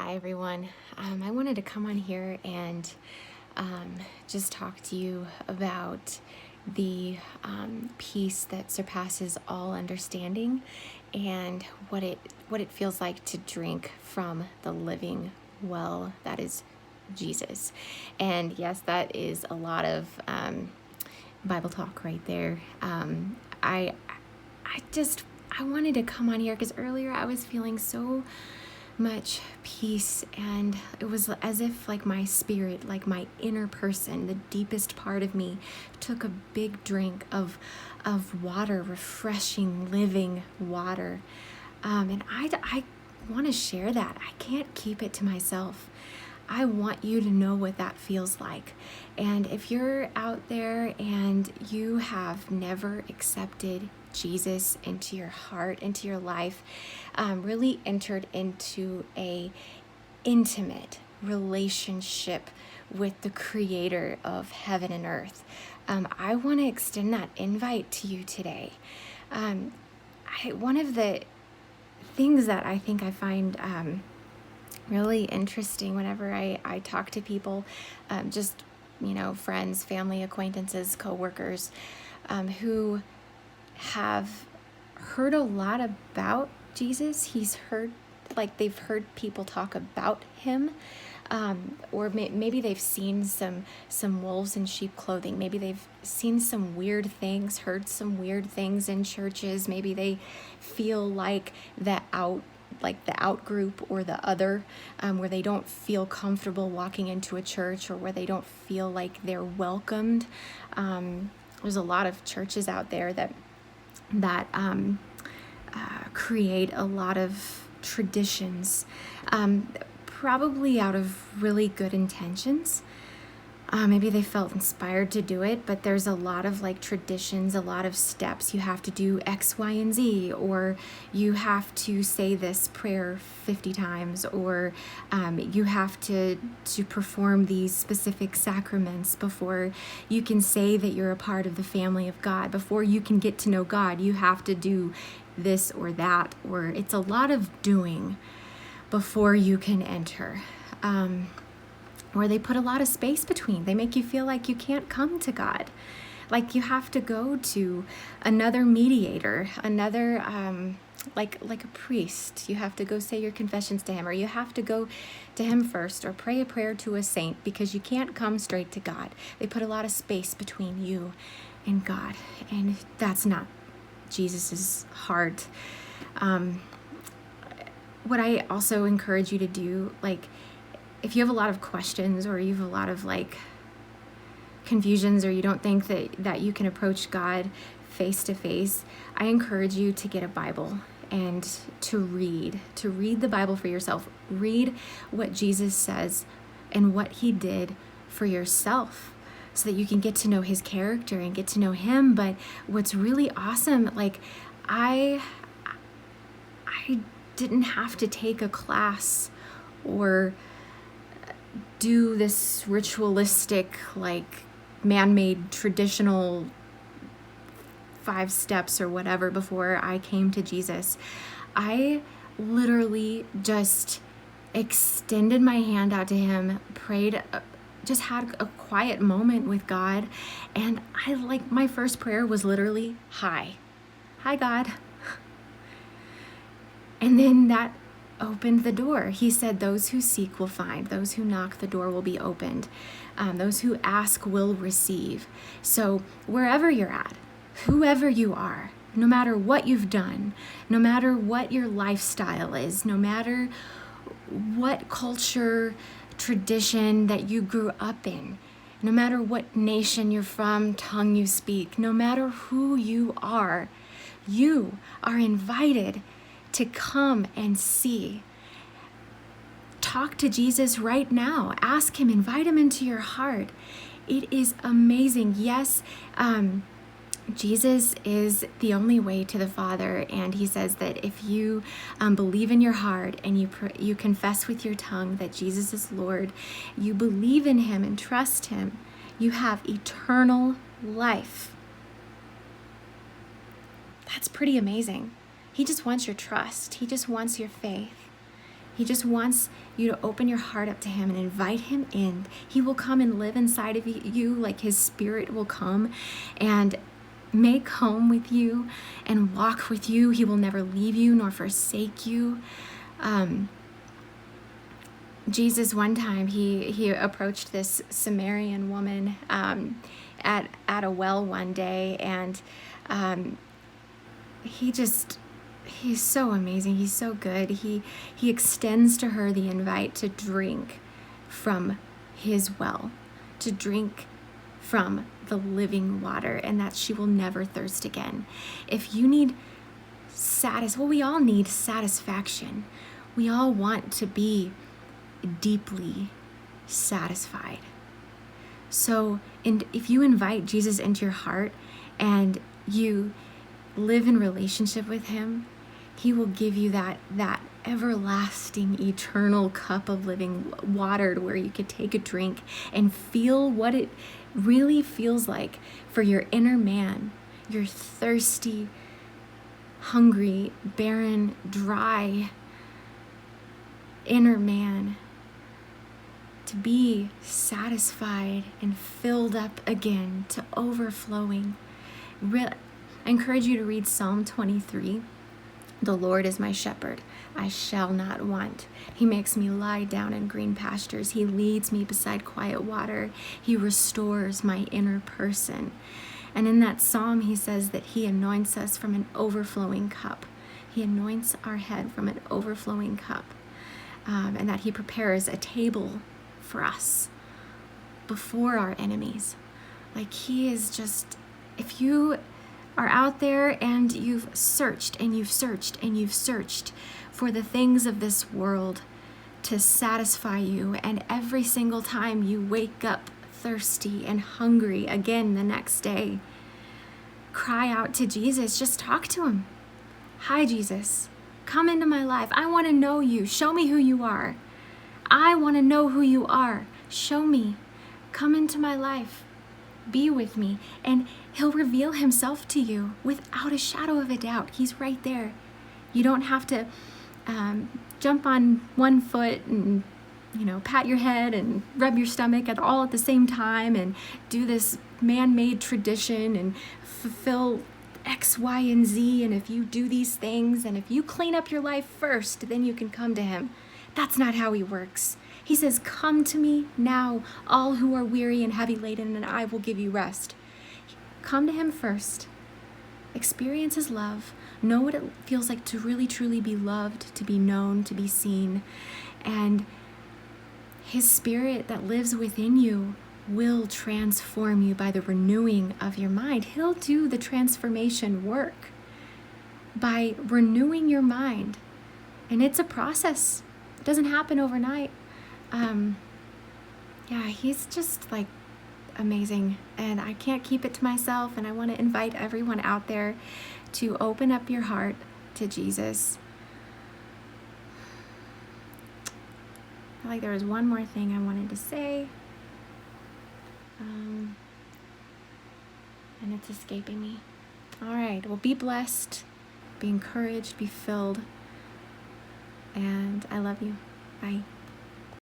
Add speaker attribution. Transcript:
Speaker 1: Hi, everyone. I wanted to come on here and just talk to you about the peace that surpasses all understanding and what it feels like to drink from the living well that is Jesus. And yes, that is a lot of Bible talk right there. I wanted to come on here because earlier I was feeling so much peace, and it was as if like my spirit, like my inner person, the deepest part of me, took a big drink of water, refreshing, living water. And I want to share that. I can't keep it to myself. I want you to know what that feels like. And if you're out there and you have never accepted Jesus into your heart, into your life, really entered into a intimate relationship with the creator of heaven and earth, I want to extend that invite to you today. One of the things that I think I find really interesting whenever I talk to people, just, friends, family, acquaintances, coworkers, who have heard a lot about Jesus. They've heard people talk about him, or maybe they've seen some wolves in sheep clothing. Maybe they've seen some weird things, heard some weird things in churches. Maybe they feel like the out group or the other, where they don't feel comfortable walking into a church, or where they don't feel like they're welcomed. There's a lot of churches out there that create a lot of traditions, probably out of really good intentions. Maybe they felt inspired to do it, but there's a lot of traditions, a lot of steps. You have to do X, Y, and Z, or you have to say this prayer 50 times, or you have to perform these specific sacraments before you can say that you're a part of the family of God. Before you can get to know God, you have to do this or that, or it's a lot of doing before you can enter. Or they put a lot of space between. They make you feel like you can't come to God. Like you have to go to another mediator, another, like a priest. You have to go say your confessions to him, or you have to go to him first, or pray a prayer to a saint, because you can't come straight to God. They put a lot of space between you and God, and that's not Jesus's heart. What I also encourage you to do, if you have a lot of questions, or you have a lot of confusions, or you don't think that you can approach God face to face, I encourage you to get a Bible and to read the Bible for yourself. Read what Jesus says and what he did for yourself, so that you can get to know his character and get to know him. But what's really awesome, I didn't have to take a class or do this ritualistic, man-made traditional 5 steps or whatever before I came to Jesus. I literally just extended my hand out to him, prayed, just had a quiet moment with God. And my first prayer was literally, hi God. And then that opened the door. He said, those who seek will find. Those who knock, the door will be opened. Those who ask will receive. So wherever you're at, whoever you are, no matter what you've done, no matter what your lifestyle is, no matter what culture, tradition that you grew up in, no matter what nation you're from, tongue you speak, no matter who you are invited to come and see. Talk to Jesus right now. Ask him, invite him into your heart. It is amazing. Yes, Jesus is the only way to the Father, and he says that if you believe in your heart and you confess with your tongue that Jesus is Lord, you believe in him and trust him, you have eternal life. That's pretty amazing. He just wants your trust. He just wants your faith. He just wants you to open your heart up to him and invite him in. He will come and live inside of you, like his spirit will come and make home with you and walk with you. He will never leave you nor forsake you. Jesus, one time, he approached this Samaritan woman at a well one day, and he's so amazing. He's so good. He extends to her the invite to drink from his well, to drink from the living water, and that she will never thirst again. If you need we all need satisfaction. We all want to be deeply satisfied. So, if you invite Jesus into your heart and you live in relationship with him, he will give you that everlasting, eternal cup of living water where you could take a drink and feel what it really feels like for your inner man, your thirsty, hungry, barren, dry inner man, to be satisfied and filled up again to overflowing. I encourage you to read Psalm 23. The Lord is my shepherd, I shall not want. He makes me lie down in green pastures. He leads me beside quiet water. He restores my inner person. And in that psalm, he says that he anoints us from an overflowing cup. He anoints our head from an overflowing cup. And that he prepares a table for us before our enemies. Like, he is just, if you are out there and you've searched and you've searched and you've searched for the things of this world to satisfy you, and every single time you wake up thirsty and hungry again the next day, cry out to Jesus. Just talk to him. Hi, Jesus, come into my life. I want to know you. Show me who you are. I want to know who you are. Show me. Come into my life. Be with me. And he'll reveal himself to you without a shadow of a doubt. He's right there. You don't have to jump on one foot and, pat your head and rub your stomach all at the same time and do this man-made tradition and fulfill X, Y, and Z. And if you do these things and if you clean up your life first, then you can come to him. That's not how he works. He says, come to me now, all who are weary and heavy laden, and I will give you rest. Come to him first. Experience his love. Know what it feels like to really, truly be loved, to be known, to be seen. And his spirit that lives within you will transform you by the renewing of your mind. He'll do the transformation work by renewing your mind. And it's a process. It doesn't happen overnight. He's just like amazing, and I can't keep it to myself, and I want to invite everyone out there to open up your heart to Jesus. I feel like there was one more thing I wanted to say, and it's escaping me. All right, well, be blessed, be encouraged, be filled, and I love you. Bye.